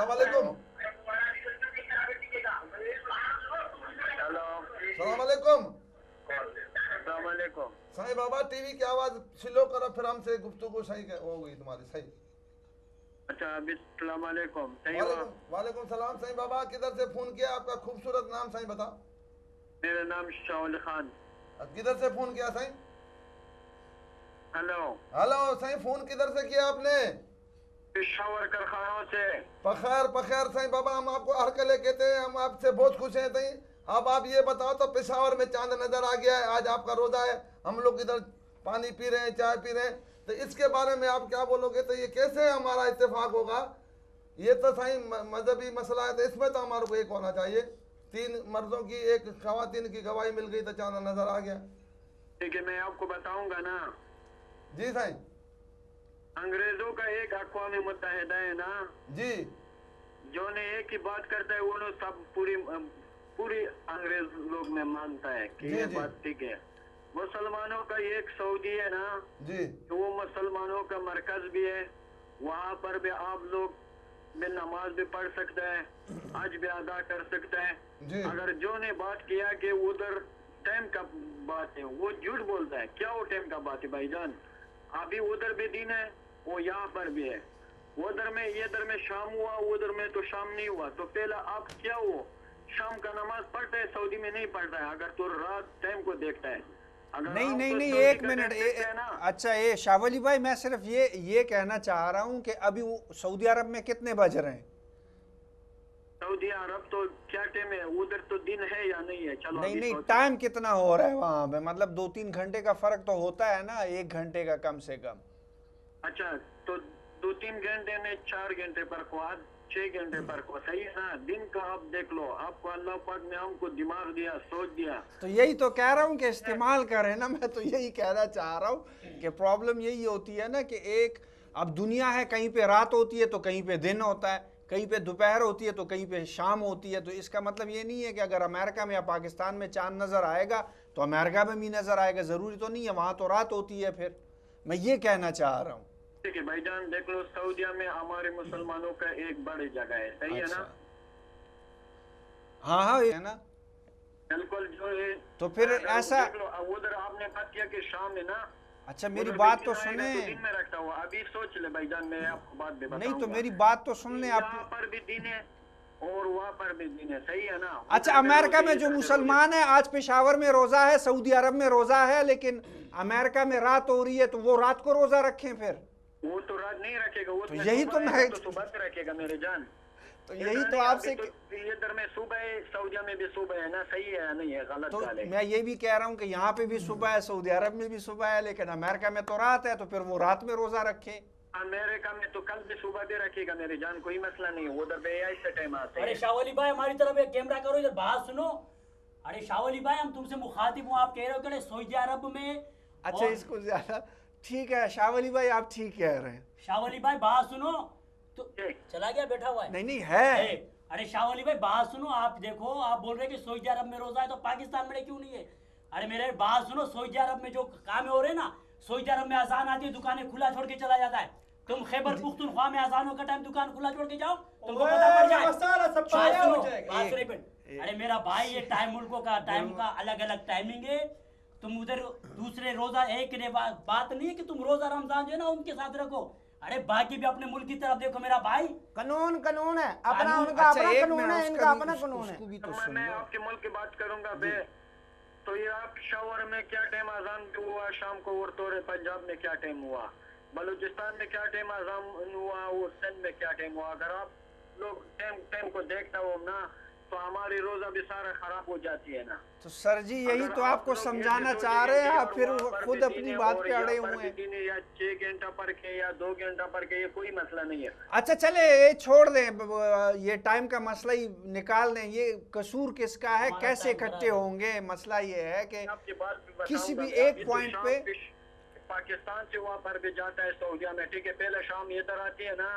सलाम अलैकुम। हेलो, सलाम अलैकुम। अस्सलाम वालेकुम। साईं बाबा टीवी की आवाज स्लो करो, फिर हमसे गुफ्तगू सही हो गई तुम्हारी सही। अच्छा, अभी अस्सलाम वालेकुम। सही हो? वालेकुम वालेकुम सलाम। साईं बाबा किधर से फोन किया? आपका खूबसूरत नाम साईं बता। मेरा नाम शाहुल खान। किधर से फोन किया Sai? Hello, hello Sai, phone किधर से किया आपने? पेशावर कारखानों से। पखैर पखैर साईं बाबा, हम आपको हरकले कहते हैं, हम आपसे बहुत खुश हैं साईं। अब आप ये बताओ तो पेशावर में चांद नजर आ गया है, आज आपका रोजा है, हम लोग इधर पानी पी रहे हैं, चाय पी रहे हैं, तो इसके बारे में आप क्या बोलोगे? तो ये कैसे हमारा इत्तेफाक होगा? ये तो साईं मजहबी मसला है, तो इसमें तो हमारे को एक होना चाहिए। 3 मर्दों की एक खवातीन की गवाही मिल गई तो चांद नजर आ गया। ठीक है, मैं आपको बताऊंगा ना। जी साईं। अंग्रेजों का एक अक़वाम मुत्तहिदा है ना, जी जो ने एक ही बात करता है वो लोग सब पूरी अंग्रेज लोग में मानता है कि जी, ये जी। बात ठीक है। मुसलमानों का एक सऊदी है ना, जी तो वो मुसलमानों का मरकज भी है। वहाँ पर भी आप लोग में नमाज भी पढ़ सकते हैं, हज भी अदा कर सकते हैं। जी अगर जो ने बात किया कि उधर टाइम का बात है, वो झूठ बोलता है। क्या वो टाइम का बात है भाईजान? अभी उधर भी दिन है, वो यहाँ पर भी है। उधर में इधर में शाम हुआ, उधर में तो शाम नहीं हुआ। तो पहला आप क्या हो, शाम का नमाज पढ़ता है, सऊदी में नहीं पढ़ता है। अगर तो रात टाइम को देखता है, अगर नहीं आप नहीं तो नहीं, सऊदी एक का मिनट। टाइम देखते हैं ना। अच्छा, ये शावली भाई, मैं सिर्फ ये कहना चाह रहा हूँ कि अभी वो सऊदी अरब में कितने बज रहे हैं? सऊदी अरब तो क्या टाइम है, उधर तो दिन है या नहीं है? चलो नहीं अभी नहीं, सोचो। टाइम कितना हो रहा है वहां पे? मतलब 2-3 घंटे का फर्क तो होता है ना, 1 घंटे का कम से कम। अच्छा, तो 2-3 घंटे में 4 घंटे पर को, आज 6 घंटे पर को, सही है ना? दिन का आप देख लो, आपको अल्लाह पाक ने हमको दिमाग दिया, सोच दिया। तो यही तो कह रहा हूँ कि इस्तेमाल करें ना। मैं तो यही कहना चाह रहा हूँ कि प्रॉब्लम यही होती है ना कि एक, अब दुनिया है, कहीं पे रात होती है तो कहीं पे दिन होता है, कहीं पे दोपहर होती है तो कहीं पे शाम होती है। तो इसका मतलब ये नहीं है कि अगर अमेरिका में या पाकिस्तान में चांद नज़र आएगा तो अमेरिका में भी नज़र आएगा, ज़रूरी तो नहीं है, वहाँ तो रात होती है। फिर मैं ये कहना चाह रहा हूँ। ठीक है भाईजान, देख लो, सऊदिया में हमारे मुसलमानों का एक बड़ी जगह है, सही है ना? अच्छा, हाँ हाँ, ये है ना। बिल्कुल, जो है। तो फिर अगर ऐसा, देख लो, उधर आपने बात किया कि शाम है ना। अच्छा मेरी उधर बात भी तो दिन आएगा सुने। तो दिन में रखता हुआ, अभी सोच ले भाईजान, मैं आपको बात भी नहीं तो बताऊंगा। मेरी बात तो सुन लें आप। यहाँ पर भी दिन है और वहाँ पर भी दिन है, सही है ना? अच्छा, उधर भी अमेरिका रोजे, में जो इधर भी मुसलमान है, आज पेशावर में रोजा है, सऊदी अरब में रोजा है, लेकिन अमेरिका में रात हो रही है तो वो रात को रोजा रखें फिर? रोजे। वो तो रात नहीं रखेगा, वो तो यही तो मैं, तो सुबह से रखेगा मेरे जान। तो यही तो आपसे, इधर में सुबह है, सऊदिया में भी सुबह है ना, सही है या नहीं है? गलत तो गाल है। मैं ये भी कह रहा हूँ कि यहाँ पे भी सुबह है, सऊदी अरब में भी सुबह है, लेकिन अमेरिका में तो रात है, तो फिर वो रात में रोजा रखे। अमेरिका में तो कल भी सुबह भी रखेगा मेरे जान, कोई मसला नहीं है। उधर भी ऐसे टाइम आते अरे हैं। शावली भाई, हमारी तरफ एक कैमरा करो, इधर बात सुनो। अरे शावली भाई, हम तुमसे मुखातिब हूँ, आप कह रहे हो कि सऊदी अरब में। अच्छा, और इसको ज्यादा ठीक है शावली भाई, आप ठीक कह रहे हैं। शावली भाई बात सुनो तो ठीक। चला गया, बैठा हुआ है। नहीं नहीं है। अरे शावली भाई बात सुनो, आप देखो, आप बोल रहे हैं कि सऊदी अरब में रोजा है तो पाकिस्तान में क्यों नहीं है? अरे मेरे बात सुनो, सऊदी अरब में जो काम हो रहे हैं ना, सऊदी अरब में अजान आती है, दुकानें खुला छोड़ के चला जाता है। तुम खैबर पुख्तनख्वा में अजानों का टाइम दुकान खुला छोड़ के जाओ, तुमको पता पड़ जाए। बात सुनो, बात सुनो एक मिनट। अरे मेरा भाई, ये टाइम मुल्कों का टाइम का अलग अलग टाइमिंग है। तुम उधर दूसरे रोजा एक बात नहीं है कि तुम रोजा रमजान जो है ना उनके साथ रखो। अरे बाकी भी अपने मुल्क की तरफ देखो मेरा भाई। कानून कानून है अपना, कानून। उनका अच्छा, अपना एक कानून मिनट, है, उसका इनका भी- अपना उस- कानून है। उसको भी तो तो सुन मैं लो। आपके मुल्क की बात करूंगा बे। तो ये आप शहर में क्या टाइम अजान भी हुआ शाम को, और तोरे पंजाब में क्या टाइम हुआ, बलूचिस्तान में क्या टाइम अजान हुआ, और सिंध में क्या टाइम हुआ। अगर आप लोग टाइम को देखता हो ना, तो हमारी रोजा भी सारा खराब हो जाती है ना। तो सर जी, यही अगर तो आप आपको लोग समझाना ये चाह रहे हैं, सोचेंगे आप कि फिर वहाँ पर खुद भी अपनी दिन बात और पे यहाँ अड़े पर हुए भी हैं। दिन, या 6 घंटा पढ़ के या 2 घंटा पढ़ के, ये कोई मसला नहीं है। अच्छा चले, ये छोड़ दें, ये टाइम का मसला ही निकाल दें। ये कसूर किसका है, हमारा कैसे टाइम इकट्ठे खराब है। होंगे? मसला ये है कि आपकी बात भी किसी भी बताऊंगा। एक अभी तो पॉइंट शाम पे, पाकिस्तान से वहाँ पर भी जाता है सऊदिया में, ठीक है। पहले शाम इधर आती है ना,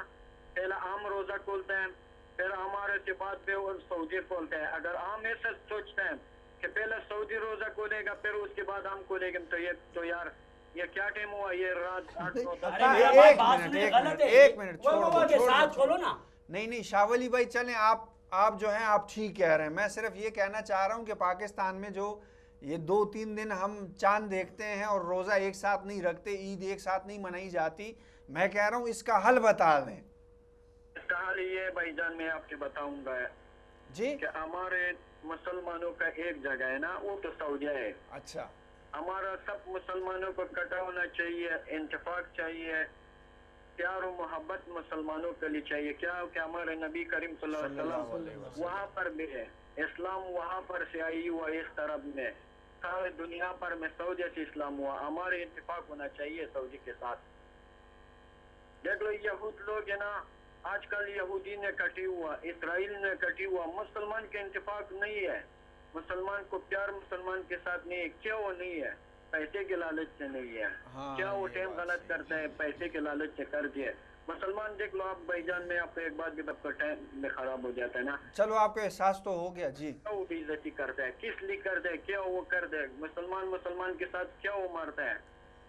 पहले हम रोजा खोलते हैं, फिर हमारे से बाद पे और सऊदी खोलते हैं। अगर हम ऐसा सोचते हैं कि पहले सऊदी रोजा खोलेगा फिर उसके बाद हम खोलेंगे, तो यार ये क्या टाइम हुआ, ये रात 8-9 अरे मेरा भाई एक बात मिनट, सुनिए, एक गलत मिनट, है। एक मिनट, वो छोड़ बाबा दो, के छोड़ साथ दो, खोलो ना। नहीं नहीं शावली भाई चलें, आप जो हैं आप ठीक कह रहे हैं। मैं सिर्फ ये कहना चाह रहा हूँ कि पाकिस्तान में जो ये 2-3 दिन हम चांद देखते हैं और रोज़ा एक साथ नहीं रखते, ईद एक साथ नहीं मनाई जाती, मैं कह रहा हूँ इसका हल बता दें। इसका हाल ये है भाईजान, मैं आपको बताऊंगा जी कि हमारे मुसलमानों का एक जगह है ना, वो तो सऊदी है। अच्छा हमारा सब मुसलमानों को इकट्ठा होना चाहिए, इंतफाक चाहिए, प्यार और मोहब्बत मुसलमानों के लिए चाहिए। क्या कि हमारे नबी करीम सल्लल्लाहु अलैहि वसल्लम वहाँ पर भी है, इस्लाम वहाँ पर से आई हुआ इस तरफ में, सारे दुनिया पर में सऊदी से इस्लाम हुआ। हमारे इंतफाक होना चाहिए सऊदी के साथ। देख लो यहूद लोग है ना, आजकल यहूदी ने कटी हुआ, इसराइल ने कटी हुआ, मुसलमान के इंतफाक नहीं है, मुसलमान को प्यार मुसलमान के साथ नहीं है। क्यों वो नहीं है? पैसे के लालच से नहीं है। हाँ, क्या वो ये टाइम बात गलत करते हैं? पैसे के लालच से कर दिए मुसलमान। देख लो आप भाईजान, में आपको एक बात भी आपका टाइम में खराब हो जाता है ना, चलो आपको एहसास तो हो गया जी। क्या वो बेइज्जती करता है, किस लिए करते है, क्या वो करते है? मुसलमान के साथ क्या वो मारता है,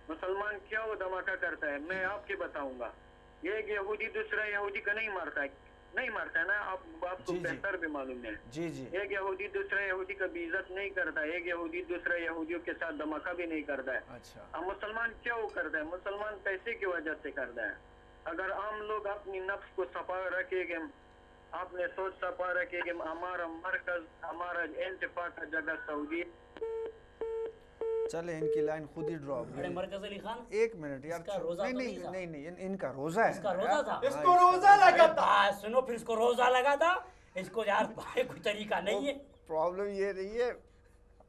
मुसलमान क्या वो धमाका करता है? मैं आपके बताऊंगा, एक यहूदी दूसरा यहूदी का नहीं मारता है, नहीं मारता है ना, आपको जी, जी। बेहतर भी मालूम है। जी जी एक यहूदी दूसरा यहूदी का बेइज्जत नहीं करता है, एक यहूदी दूसरा यहूदियों के साथ धमाका भी नहीं करता है। अच्छा अब मुसलमान क्या वो करता है? मुसलमान पैसे की वजह से करता है। अगर आम लोग अपनी नफ्स को सफा रखेंगे, आपने सोच सफा रखेंगे, हमारा मरकज, हमारा इंतफाक का जगह सऊदी। चले इनकी लाइन खुद ही ड्रॉप अरे मरकज अली खान, एक मिनट यार इसका रोजा नहीं तो नहीं नहीं था। नहीं नहीं इनका रोजा है इसका ना रोजा यार। था। इसको रोजा लगा था। सुनो, फिर इसको रोजा लगा था, इसको यार भाई कोई तरीका नहीं है। प्रॉब्लम ये नहीं है,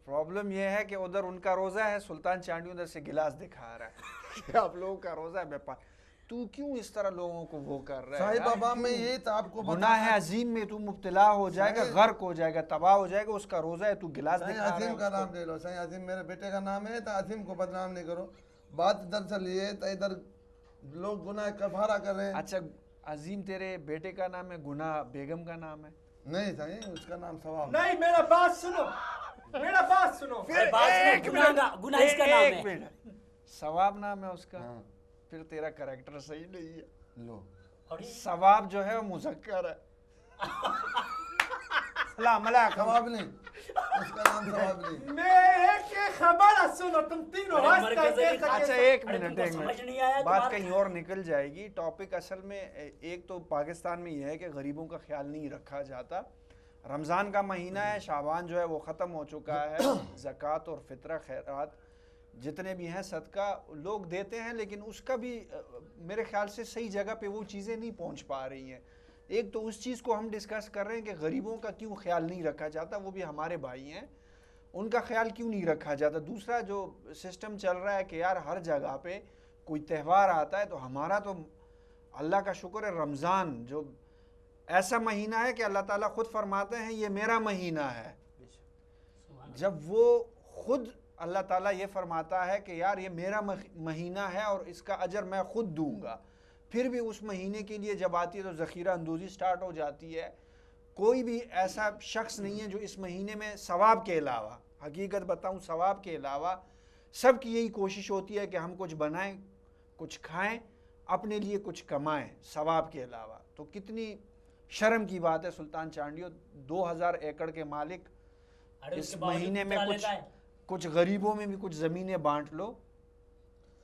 प्रॉब्लम ये है कि उधर उनका रोजा है, सुल्तान चांडी उधर से गिलास दिखा रहा है कि आप लोगों का रोजा है व्यापार। तू क्यों इस तरह लोगों को वो कर रहा है साहिब यार? बाबा, मैं क्यों? ये तो आपको गुनाह अजीम में तू मुब्तला हो जाएगा, सही। गर्क हो जाएगा, तबाह हो जाएगा। उसका रोजा है, तू गिलास सही दिखा रहा है अजीम का उसको। नाम ले लो, सही अजीम मेरे बेटे का नाम है, तो अजीम को बदनाम नहीं करो। बात दरअसल ये है, तो इधर लोग गुनाह कफारा कर रहे हैं। अच्छा अजीम तेरे बेटे का नाम है, गुनाह बेगम का नाम है? नहीं सही, उसका नाम सवाब। नहीं, मेरा बात सुनो, मेरा बात सुनो। अरे बात सुनो, गुनाह इसका नाम एक है। मिनट, सवाब नाम है उसका। हाँ। फिर तेरा करैक्टर सही नहीं है। लो अरे सवाब जो है वो मुजक्कर है। सलाम अलैकुम। सवाब नहीं, उसका नाम सवाब नहीं। मैं एक खबर सुनो, तुम तीनों अरे हंसते मरकज अली कैसे खान, अच्छा कैसे- एक अरे मिनट, तुमको एक समझ नहीं मिनट, आया बात तुम्हारा? कहीं और निकल जाएगी। टॉपिक असल में एक तो पाकिस्तान में यह है कि गरीबों का ख्याल नहीं रखा जाता। रमज़ान का महीना है, शाबान जो है वो ख़त्म हो चुका है। ज़कात और फितरा खैरात जितने भी हैं सदका लोग देते हैं, लेकिन उसका भी मेरे ख्याल से सही जगह पे वो चीज़ें नहीं पहुंच पा रही हैं। एक तो उस चीज़ को हम डिस्कस कर रहे हैं कि गरीबों का क्यों ख्याल नहीं रखा जाता, वो भी हमारे भाई हैं, उनका ख्याल क्यों नहीं रखा जाता। दूसरा जो सिस्टम चल रहा है कि यार हर जगह पे कोई त्यौहार आता है, तो हमारा तो अल्लाह का शुक्र है रमज़ान जो ऐसा महीना है कि अल्लाह ताला खुद फरमाते हैं ये मेरा महीना है। जब वो खुद अल्लाह ताला ये फरमाता है कि यार ये मेरा महीना है और इसका अजर मैं खुद दूंगा, फिर भी उस महीने के लिए जब आती है तो ज़ख़ीरा अंदोज़ी स्टार्ट हो जाती है। कोई भी ऐसा शख्स नहीं है जो इस महीने में सवाब के अलावा, हकीकत बताऊं सवाब के अलावा सब की यही कोशिश होती है कि हम कुछ बनाएं, कुछ खाएं, अपने लिए कुछ कमाएं सवाब के अलावा। तो कितनी शर्म की बात है सुल्तान चांडियो, 2000 एकड़ के मालिक, अरे इस उसके बावजूद महीने में फितरा कुछ लेता है। कुछ गरीबों में भी कुछ ज़मीनें बांट लो,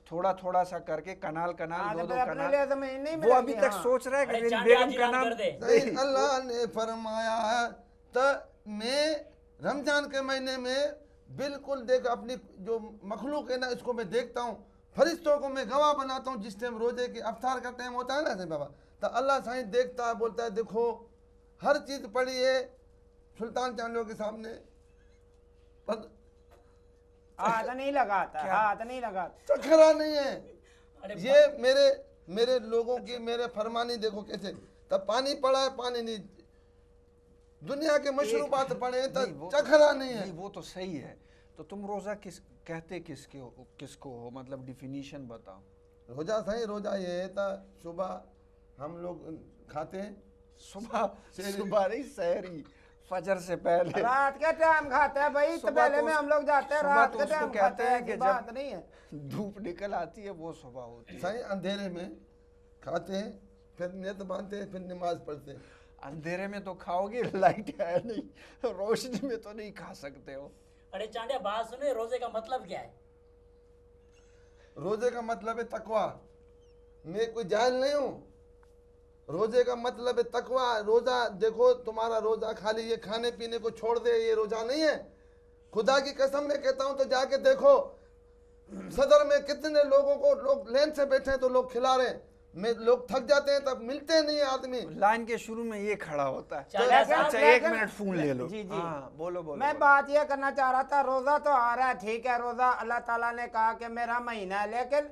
थोड़ा थोड़ा सा करके, कनाल कनाल हाँ, दो तो दो फिर अपने कनाल। लिए तो मैं नहीं वो अभी मिलेंगे, तक हाँ। सोच रहा है कि अरे मेरी चांडिया बेगम जी का नाम नाम कर दे। सही अल्लाह ने फरमाया है, तो मैं रमजान के महीने में बिल्कुल देख अपनी जो मखलूक है ना, इसको मैं देखता हूँ, फरिश्तों को मैं गवाह बनाता हूँ। जिस टाइम रोजे के अफ्तार का टाइम होता है ना साईं बाबा, तो अल्लाह साईं देखता है, बोलता है देखो हर चीज़ पड़ी है सुल्तान चांडियों के सामने, पर हाथ नहीं लगाता, क्या? हाथ नहीं लगाता। चखरा नहीं है। अरे ये मेरे लोगों की मेरे फरमानी देखो कैसे, तब पानी पड़ा है, पानी नहीं, दुनिया के मशरूबात पड़े हैं, नहीं, वो तो चखरा नहीं है। नहीं, वो तो सही है। तो तुम रोज़ा कहते किसको हो, मतलब डिफिनीशन बताओ। रोजा सही, रोजा ये है तो सुबह हम लोग खाते हैं, सुबह नहीं, सहरी, फजर से पहले। रात के टाइम खाते हैं भाई, सुबह तबेले तो में उस- हम लोग जाते हैं, सुबह रात तो के उसको टाइम कहते खाते हैं हैं, कि कि जब बात नहीं है। धूप निकल आती है वो सुबह होती है। सही अंधेरे में खाते हैं, फिर नियत बांधते हैं, फिर नमाज पढ़ते हैं। अंधेरे में तो खाओगे, लाइट है नहीं, रोशनी में तो नहीं खा सकते हो। अरे चांडिया बात सुनो, रोजे का मतलब क्या है? रोजे का मतलब है तकवा। मैं कोई जाहिल नहीं हूँ। रोजे का मतलब है तकवा। रोजा देखो, तुम्हारा रोजा खाली ये खाने पीने को छोड़ दे, ये रोजा नहीं है। खुदा की कसम मैं कहता हूँ, तो जाके देखो सदर में कितने लोगों को लोग लाइन से बैठे हैं तो लोग खिला रहे हैं। में लोग थक जाते हैं तब मिलते नहीं है आदमी। लाइन के शुरू में ये खड़ा होता है। चांडिया साहब, अच्छा, एक मिनट फोन ले लो। जी जी, हाँ, बोलो बोलो। मैं बात ये करना चाह रहा था, रोजा तो आ रहा है, ठीक है, रोजा अल्लाह ताला ने कहा कि मेरा महीना है, लेकिन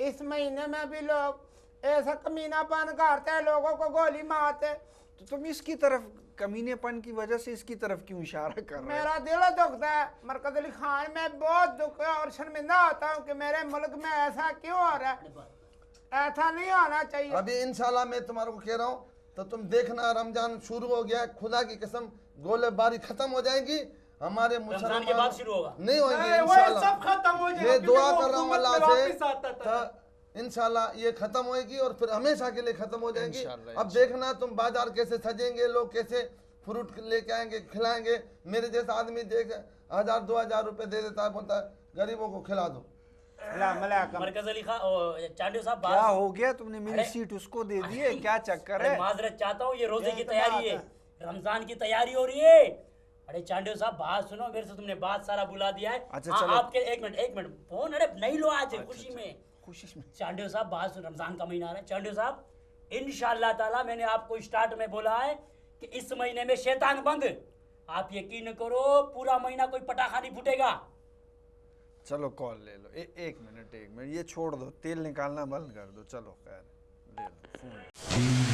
इस महीने में भी लोग ऐसा कमीनापन करते हैं, लोगों को गोली मारते। तो तुम इसकी तरफ, कमीनेपन की वजह से इसकी तरफ क्यों इशारा कर रहे हो? मेरा दिल दुखता है मरकज अली खान, मैं बहुत दुख और शर्मिंदा होता हूँ कि मेरे मुल्क में ऐसा क्यों हो रहा है। ऐसा नहीं होना चाहिए। अभी इंशाल्लाह मैं तुम्हारे को कह रहा हूँ, तो तुम देखना रमजान शुरू हो गया, खुदा की कसम गोलेबारी खत्म हो जाएगी। हमारे रमजान के बाद शुरू होगा? नहीं होगी वो इंशाल्लाह। सब खत्म हो जाएगा, मैं क्योंकि दुआ वो कर रहा हूँ हुकूमत अल्लाह में से, वापस आता था। तो इंशाल्लाह ये खत्म होएगी और फिर हमेशा के लिए खत्म हो जाएगी। इंशाल्लाह, अब देखना तुम बाजार कैसे सजेंगे, लोग कैसे फ्रूट लेके आएंगे, खिलाएंगे। मेरे जैसा आदमी देख 1000-2000 रुपए दे देता है, बोलता है गरीबों को खिला दो। मरकज अली खान, चांडिया साहब क्या बात, हो गया? तुमने मेरी अरे- सीट उसको दे दी है, क्या चक्कर अरे है? माजरत चाहता हूँ, ये रोजे यही की तो तैयारी है, बात रमजान की तैयारी हो रही है। अरे चांडिया साहब बात सुनो, मेरे से तुमने बात सारा बुला दिया है। अच्छा, हाँ, चलो। आपके एक मिनट फोन, अरे नहीं लो आज खुशी में। खुशी में चांडिया साहब बात सुन, रमजान का महीना आ रहा है। चांडिया साहब इंशाअल्लाह ताला, मैंने आपको स्टार्ट में बोला है कि इस महीने में शैतान बंद। आप यकीन करो पूरा महीना कोई पटाखा नहीं फूटेगा। चलो कॉल ले लो। एक मिनट, ये छोड़ दो, तेल निकालना बंद कर दो। चलो खैर, ले लो फोन।